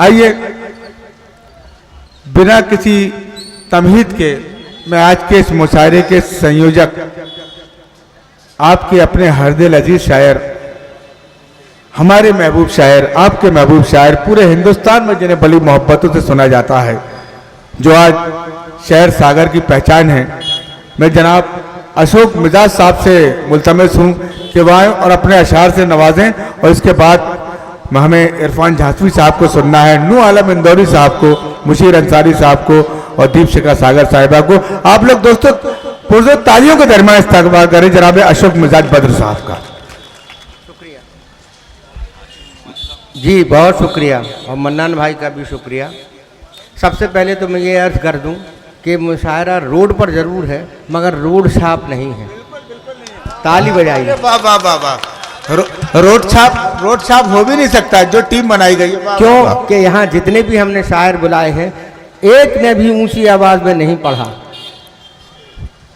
आइए बिना किसी तमहीद के मैं आज के इस मुशायरे के संयोजक आपके अपने हरदिल अजीज शायर, हमारे महबूब शायर, आपके महबूब शायर, पूरे हिंदुस्तान में जिन्हें बड़ी मोहब्बतों से सुना जाता है, जो आज शहर सागर की पहचान है, मैं जनाब अशोक मिजाज साहब से मुल्तमस हूँ कि वह आएं और अपने अशार से नवाजें। और इसके बाद हमें इरफान झांसवी साहब को सुनना है, नूर आलम इंदौरी साहब को, मुशीर अंसारी साहब को और दीपशिखा सागर साहिबा को। आप लोग दोस्तों पुरजोर तालियों के दरमियान इस्तकबाल करें जनाब अशोक मिजाज बद्र साहब का। शुक्रिया जी, बहुत शुक्रिया, और मन्नान भाई का भी शुक्रिया। सबसे पहले तो मैं ये अर्ज़ कर दूं कि मुशायरा रोड पर ज़रूर है मगर रोड छाप नहीं है। ताली बजाइए। वाह वाह वाह वाह। रोड छाप हो भी नहीं सकता, जो टीम बनाई गई है। क्यों कि यहाँ जितने भी हमने शायर बुलाए हैं एक ने भी ऊंची आवाज़ में नहीं पढ़ा,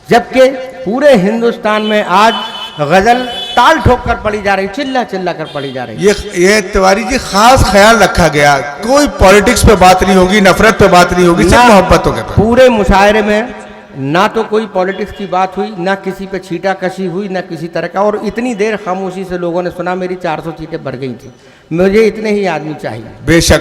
जबकि पूरे हिंदुस्तान में आज गज़ल ताल ठोक कर पढ़ी जा रही, चिल्ला चिल्ला कर पढ़ी जा रही। ये तिवारी जी खास ख्याल रखा गया, कोई पॉलिटिक्स पे बात नहीं होगी, नफरत पे बात नहीं होगी, सिर्फ मोहब्बतों के पे। पूरे मुशायरे में ना तो कोई पॉलिटिक्स की बात हुई, ना किसी पे छीटा कशी हुई, ना किसी तरह का। और इतनी देर खामोशी से लोगों ने सुना, मेरी 400 सीटें भर गई थी। मुझे इतने ही आदमी चाहिए बेशक,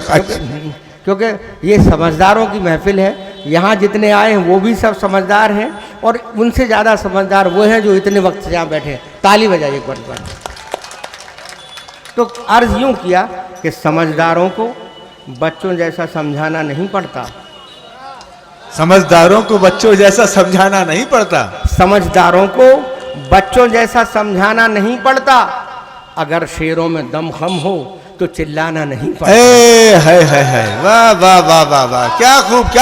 क्योंकि ये समझदारों की महफिल है। यहाँ जितने आए हैं वो भी सब समझदार हैं, और उनसे ज़्यादा समझदार वो हैं जो इतने वक्त से यहाँ बैठे हैं। ताली बजाइए एक बार। तो अर्ज़ यूँ किया कि समझदारों को बच्चों जैसा समझाना नहीं पड़ता। समझदारों को बच्चों जैसा समझाना नहीं पड़ता। समझदारों को बच्चों जैसा समझाना नहीं पड़ता। अगर शेरों में दम खम हो तो चिल्लाना नहीं पड़ता। है वाह वाह वाह वाह वाह, क्या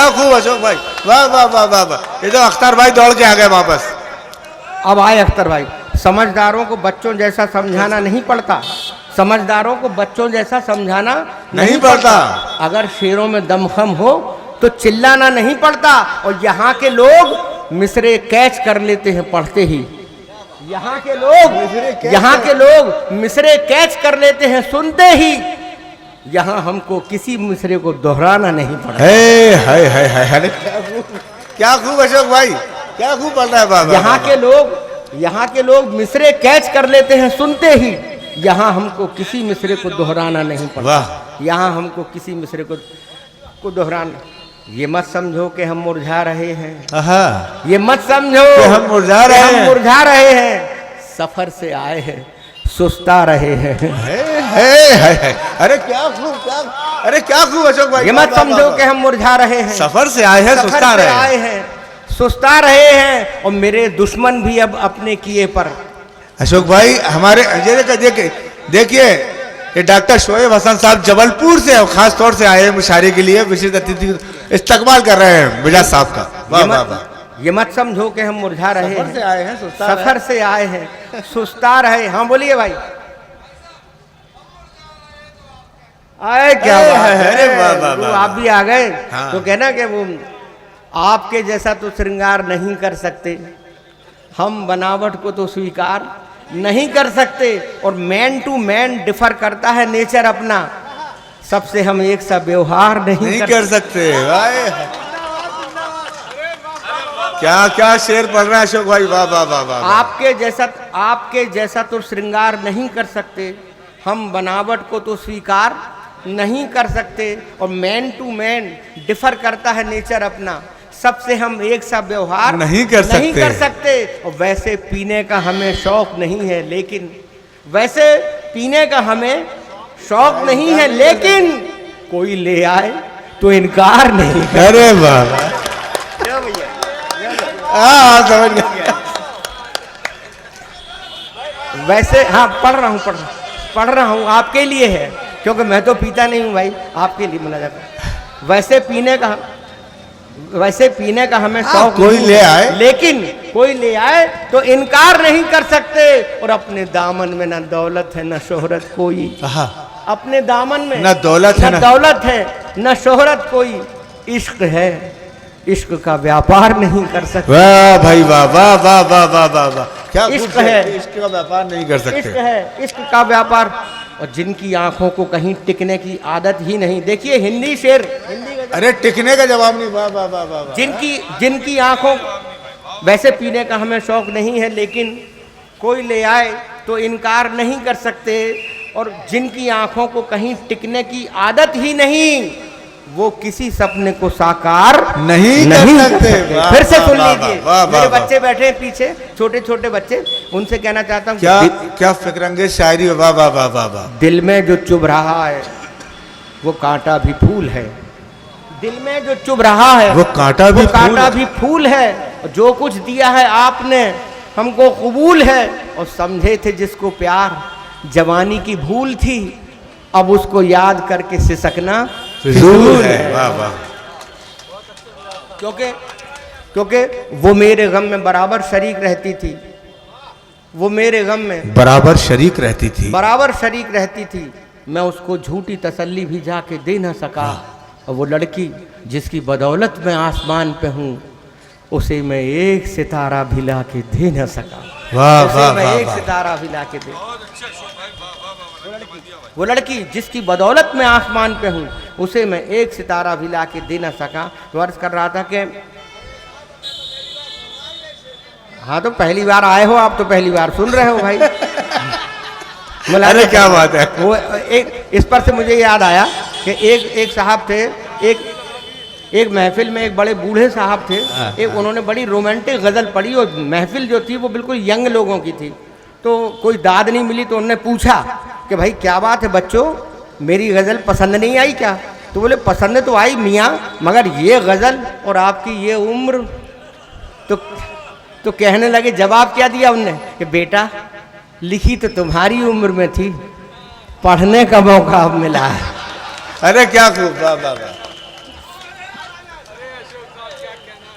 खूब अशोक भाई, वाह वाह वाह वाह वाह। ये तो अख्तर भाई दौड़ के आ गए वापस। अब आए अख्तर भाई। समझदारों को बच्चों जैसा समझाना नहीं पड़ता। समझदारों को बच्चों जैसा समझाना नहीं पड़ता। अगर शेरों में दम खम हो तो चिल्लाना नहीं पड़ता। और यहाँ के लोग मिसरे कैच कर लेते हैं पढ़ते ही। यहाँ के लोग मिसरे कैच कर लेते हैं सुनते ही। यहाँ हमको किसी मिसरे को दोहराना नहीं पड़ता। क्या खूब अशोक भाई, क्या खूब पढ़ रहा है बाबा। यहाँ के लोग मिसरे कैच कर लेते हैं सुनते ही। यहाँ हमको किसी मिसरे को दोहराना नहीं पड़ता। यहाँ हमको किसी मिसरे को दोहराना। ये मत समझो कि हम मुरझा रहे हैं। ये मत समझो कि हम मुरझा रहे हैं। सफर से आए हैं, सुस्ता रहे हैं। अरे क्या खूब अशोक भाई। ये मत समझो कि हम मुरझा रहे हैं। सफर से आए हैं, सुस्ता रहे हैं। और मेरे दुश्मन भी अब अपने किए पर। अशोक भाई हमारे देखिए ये डॉक्टर शोएब हसन साहब जबलपुर से खास तौर से आए हैं मुशायरे के लिए, विशेष अतिथि इस्तकबाल कर रहे हैं मिजाज साहब का। वाह वाह वाह। ये मत समझो कि हम मुरझा रहे हैं। सफर से आए हैं, सुस्ता रहे। हाँ बोलिए भाई। आए क्या अरे वाह वाह वाह। आप भी आ गए। हाँ। तो कहना कि वो आपके जैसा तो श्रृंगार नहीं कर सकते, हम बनावट को तो स्वीकार नहीं कर सकते। और मैन टू मैन डिफर करता है नेचर अपना, सबसे हम एक सा व्यवहार नहीं कर सकते। क्या शेर पढ़ रहा है अशोक भाई, वाह वाह वाह वाह। आपके जैसा तो श्रृंगार नहीं कर सकते, हम बनावट को तो स्वीकार नहीं कर सकते। और मैन टू मैन डिफर करता है नेचर अपना, सबसे हम एक सा व्यवहार नहीं कर सकते। और वैसे पीने का हमें शौक नहीं है, लेकिन कोई ले आए तो इनकार नहीं। अरे वाह, समझ गया। वैसे हाँ पढ़ रहा हूँ आपके लिए है, क्योंकि मैं तो पीता नहीं हूँ भाई, आपके लिए मना जाता है। वैसे पीने का हमें शौक कोई ले आए, लेकिन कोई ले आए तो इनकार नहीं कर सकते। और अपने दामन में न दौलत है न शोहरत कोई, अपने दामन में न दौलत है न शोहरत कोई। इश्क है, इश्क का व्यापार नहीं कर सकते। वाह भाई वाह वाह वाह वाह वाह वाह वाह। क्या इश्क है, इश्क का व्यापार नहीं कर सकते। इश्क का व्यापार। और जिनकी आंखों को कहीं टिकने की आदत ही नहीं। देखिए हिंदी शेर, हिंदी गजल। अरे टिकने का जवाब नहीं, वाह वाह वाह वाह वाह। जिनकी आंखों, वैसे पीने का हमें शौक नहीं है, लेकिन कोई ले आए तो इनकार नहीं कर सकते। और जिनकी आंखों को कहीं टिकने की आदत ही नहीं, वो किसी सपने को साकार नहीं कर सकते। फिर से सुन लीजिए, मेरे बच्चे बैठे हैं पीछे, छोटे छोटे बच्चे, उनसे कहना चाहता हूँ क्या फिक्रंगेज शायरी, वाह वाह वाह वाह वाह। दिल में जो चुभ रहा है वो कांटा भी फूल है। दिल में जो चुभ रहा है वो कांटा भी फूल है। जो कुछ दिया है आपने हमको कबूल है। और समझे थे जिसको प्यार जवानी की भूल थी, अब उसको याद करके सिसकना फिजूल है। वाह वाह। क्योंकि वो मेरे गम में बराबर शरीक रहती थी। वो मेरे गम में बराबर शरीक रहती थी। मैं उसको झूठी तसल्ली भी जाके दे न सका। और वो लड़की जिसकी बदौलत मैं आसमान पे हूँ, उसे मैं एक सितारा भी ला के दे न सका। वाह उसे वाह मैं वाह एक वाह। सितारा भी ला के दे। वो लड़की जिसकी बदौलत मैं आसमान पे हूँ, उसे मैं एक सितारा भी ला के दे न सका। तो अर्ज कर रहा था कि हाँ, तो पहली बार आए हो आप, तो पहली बार सुन रहे हो भाई। अरे क्या बात है। वो एक इस पर से मुझे याद आया कि एक साहब थे, एक महफिल में एक बड़े बूढ़े साहब थे। एक उन्होंने बड़ी रोमांटिक गज़ल पढ़ी, और महफिल जो थी वो बिल्कुल यंग लोगों की थी। तो कोई दाद नहीं मिली, तो उन्होंने पूछा कि भाई क्या बात है बच्चों, मेरी गज़ल पसंद नहीं आई क्या? तो बोले पसंद तो आई मियाँ, मगर ये गज़ल और आपकी ये उम्र। तो कहने लगे, जवाब क्या दिया उनने कि बेटा लिखी तो तुम्हारी उम्र में थी, पढ़ने का मौका अब मिला है। अरे क्या खूब, वाह वाह वाह।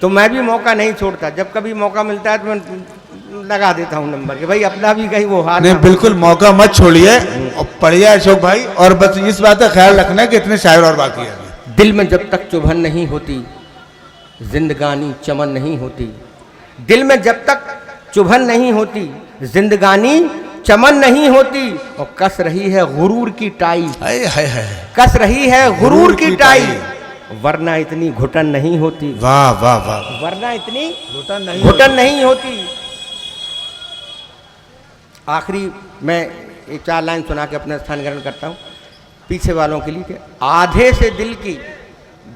तो मैं भी मौका नहीं छोड़ता, जब कभी मौका मिलता है तो मैं लगा देता हूँ नंबर कि भाई अपना भी कहीं वो हाथ नहीं, बिल्कुल मौका मत छोड़िए और पढ़िए अशोक भाई। और बस इस बात का ख्याल रखना है कि इतने शायर और बाकी है। दिल में जब तक चुभन नहीं होती, जिंदगानी चमन नहीं होती। दिल में जब तक चुभन नहीं होती, जिंदगानी चमन नहीं होती। और कस रही है गुरूर की टाई, कस रही है गुरूर की टाई, वरना इतनी घुटन नहीं होती। वाह वाह वाह। वरना इतनी घुटन नहीं होती। आखिरी मैं एक 4 लाइन सुना के अपना स्थान ग्रहण करता हूँ पीछे वालों के लिए कि आधे से दिल की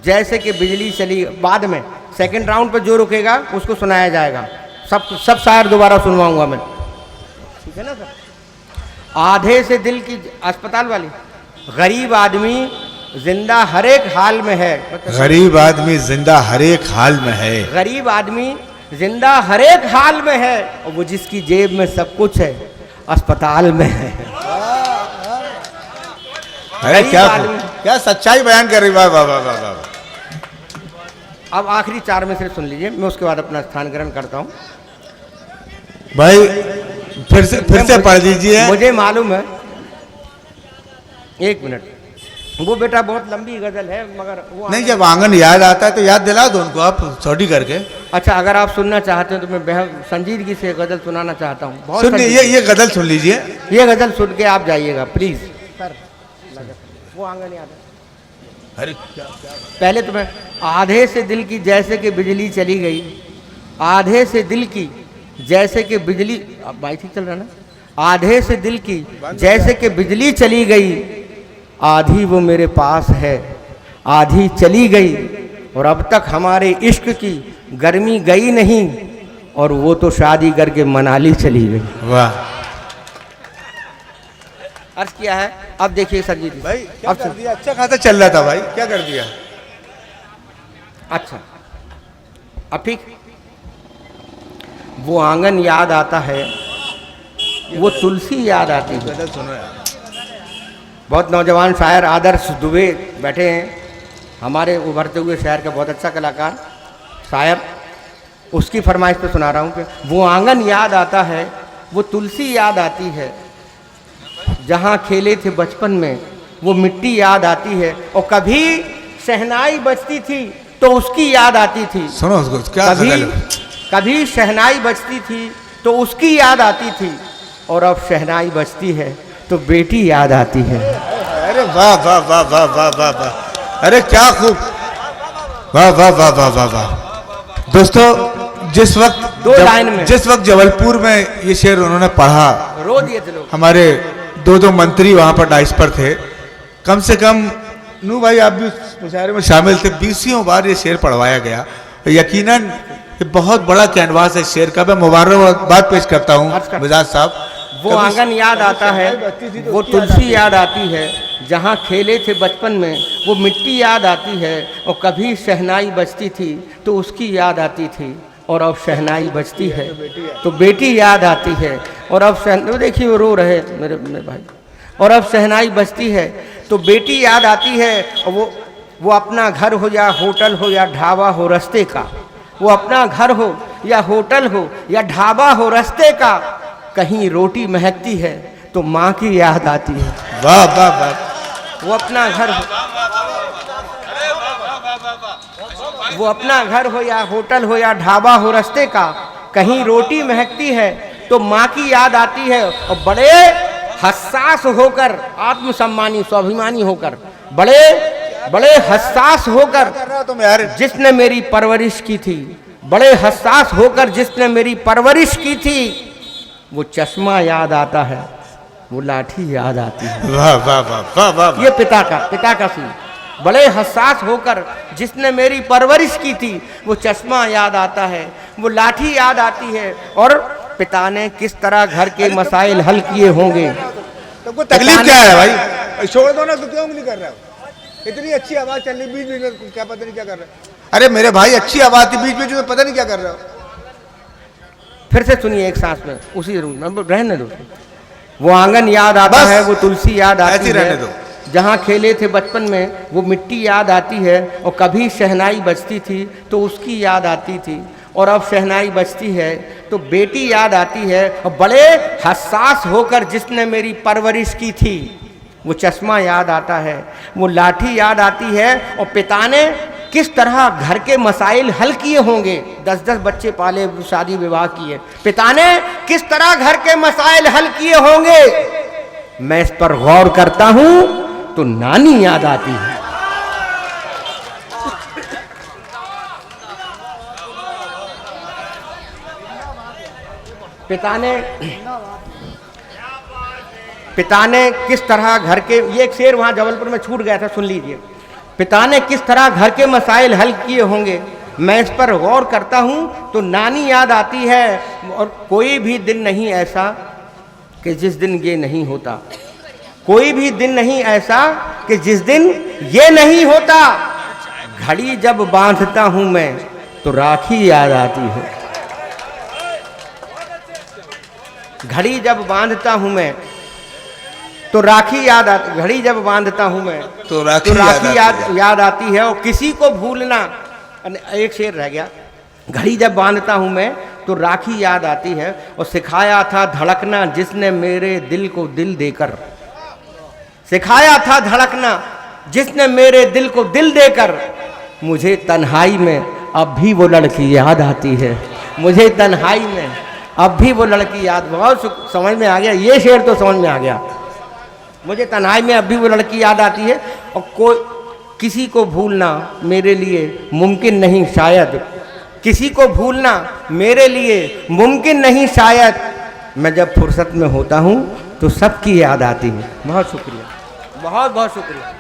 जैसे कि बिजली चली। बाद में सेकंड राउंड पर जो रुकेगा उसको सुनाया जाएगा। सब शायर दोबारा सुनवाऊंगा मैं, ठीक है ना सर? आधे से दिल की, अस्पताल वाली, गरीब आदमी जिंदा हर एक हाल में है। गरीब आदमी जिंदा हर एक हाल में है। गरीब आदमी जिंदा हर एक हाल में है, और वो जिसकी जेब में सब कुछ है अस्पताल में है। अरे क्या सच्चाई बयान कर रही, वाह वाह वाह वाह। अब आखिरी 4 में से सुन लीजिए, मैं उसके बाद अपना स्थान ग्रहण करता हूँ। भाई फिर से पढ़ लीजिए। मुझे मालूम है, 1 मिनट, वो बेटा बहुत लंबी गजल है, मगर वो नहीं, जब आंगन याद आता है तो याद दिला दो उनको आप छोटी करके। अच्छा, अगर आप सुनना चाहते हो तो मैं बेहद संजीदगी से गजल सुनाना चाहता हूँ। बहुत सुनिए, ये गजल सुन लीजिए। ये गजल सुन के आप जाइएगा प्लीज सर। वो आंगन याद है। अरे पहले तो मैं, आधे से दिल की जैसे कि बिजली चली गई, आधे से दिल की जैसे कि बिजली, अब बाइक चल रहा ना, आधे से दिल की जैसे कि बिजली चली गई, आधी वो मेरे पास है, आधी चली गई, और अब तक हमारे इश्क की गर्मी गई नहीं, और वो तो शादी करके मनाली चली गई। वाह। अर्ज किया है। अब देखिए संजीत भाई क्या कर दिया? अच्छा खासा चल रहा था भाई, क्या कर दिया? अच्छा, अब ठीक। वो आंगन याद आता है, वो तुलसी याद आती है। गजल सुनो यार। बहुत नौजवान शायर आदर्श दुबे बैठे हैं, हमारे उभरते हुए शहर का बहुत अच्छा कलाकार शायर, उसकी फरमाइश पे सुना रहा हूँ कि वो आंगन याद आता है, वो तुलसी याद आती है, जहाँ खेले थे बचपन में वो मिट्टी याद आती है, और कभी शहनाई बजती थी तो उसकी याद आती थी। सुनो उसको, क्या कभी शहनाई बजती थी तो उसकी याद आती थी, और अब शहनाई बजती है तो बेटी याद आती है। अरे वाह वाह वाह वाह वाह वाह वाह, अरे क्या खूब, वाह वाह वाह वाह वाह वाह। दोस्तों जिस वक्त जबलपुर में ये शेर उन्होंने पढ़ा, रो दिए थे लोग। हमारे दो मंत्री वहां पर डाइस पर थे, कम से कम नू भाई आप भी उस मुशायरे में शामिल थे, 20 बार ये शेर पढ़वाया गया। यकीनन ये बहुत बड़ा कैनवास है शेर का। मैं मुबारकबाद पेश करता हूँ मिजाज साहब। वो आंगन याद आता है, वो तुलसी याद आती है, जहाँ खेले थे बचपन में वो मिट्टी याद आती है, और कभी शहनाई बजती थी तो उसकी याद आती थी, और अब शहनाई बजती है तो बेटी याद आती है, और अब देखिए वो रो रहे मेरे भाई, और अब शहनाई बजती है तो बेटी याद आती है। और वो अपना घर हो या होटल हो या ढाबा हो रास्ते का, वो अपना घर हो या होटल हो या ढाबा हो रास्ते का, कहीं रोटी महकती है तो माँ की याद आती है। वाह वाह वाह। वो अपना घर हो या होटल हो या ढाबा हो रास्ते का, कहीं रोटी महकती है तो माँ की याद आती है। और बड़े हसास होकर, आत्मसम्मानी स्वाभिमानी होकर, बड़े हसास होकर तुम यार, जिसने मेरी परवरिश की थी, बड़े हसास होकर जिसने मेरी परवरिश की थी, वो चश्मा याद आता है, वो लाठी याद आती है। वाह वाह वाह वाह वाह। ये पिता का सीन। बड़े हसास होकर जिसने मेरी परवरिश की थी, वो चश्मा याद आता है, वो लाठी याद आती है, और पिता ने किस तरह घर के मसाइल हल किए होंगे। तुमको तकलीफ क्या है भाई? छोड़ दो ना, तो क्यों नहीं कर रहा हो? इतनी अच्छी आवाज चल रही, बीच में क्या पता नहीं क्या कर रहा है। अरे मेरे भाई अच्छी आवाज थी, बीच में पता नहीं क्या कर रहा हो। फिर से सुनिए एक सांस में, उसी रूम में रहने दो। वो आंगन याद आता है, वो तुलसी याद आती है, जहाँ खेले थे बचपन में वो मिट्टी याद आती है, और कभी शहनाई बजती थी तो उसकी याद आती थी, और अब शहनाई बजती है तो बेटी याद आती है। और बड़े हसास होकर जिसने मेरी परवरिश की थी, वो चश्मा याद आता है, वो लाठी याद आती है, और पिता ने किस तरह घर के मसाइल हल किए होंगे। 10-10 बच्चे पाले, शादी विवाह किए, पिता ने किस तरह घर के मसाइल हल किए होंगे। मैं इस पर गौर करता हूं तो नानी याद आती है। पिता ने किस तरह घर के, ये एक शेर वहां जबलपुर में छूट गया था, सुन लीजिए। पिता ने किस तरह घर के मसाइल हल किए होंगे, मैं इस पर गौर करता हूँ तो नानी याद आती है। और कोई भी दिन नहीं ऐसा कि जिस दिन ये नहीं होता, कोई भी दिन नहीं ऐसा कि जिस दिन ये नहीं होता। घड़ी जब बांधता हूँ मैं तो राखी याद आती है। घड़ी जब बांधता हूँ मैं तो राखी याद आती, घड़ी जब बांधता हूँ मैं तो राखी याद आती है। और किसी को भूलना, एक शेर रह गया। घड़ी जब बांधता हूँ मैं तो राखी याद आती है, और सिखाया था धड़कना जिसने मेरे दिल को दिल देकर, सिखाया था धड़कना जिसने मेरे दिल को दिल देकर। मुझे तन्हाई में अब भी वो लड़की याद आती है, मुझे तन्हाई में अब भी वो लड़की याद। बहुत समझ में आ गया, ये शेर तो समझ में आ गया। मुझे तन्हाई में अब भी वो लड़की याद आती है, और कोई किसी को भूलना मेरे लिए मुमकिन नहीं शायद, किसी को भूलना मेरे लिए मुमकिन नहीं शायद। मैं जब फुर्सत में होता हूँ तो सबकी याद आती है। बहुत शुक्रिया, बहुत बहुत शुक्रिया।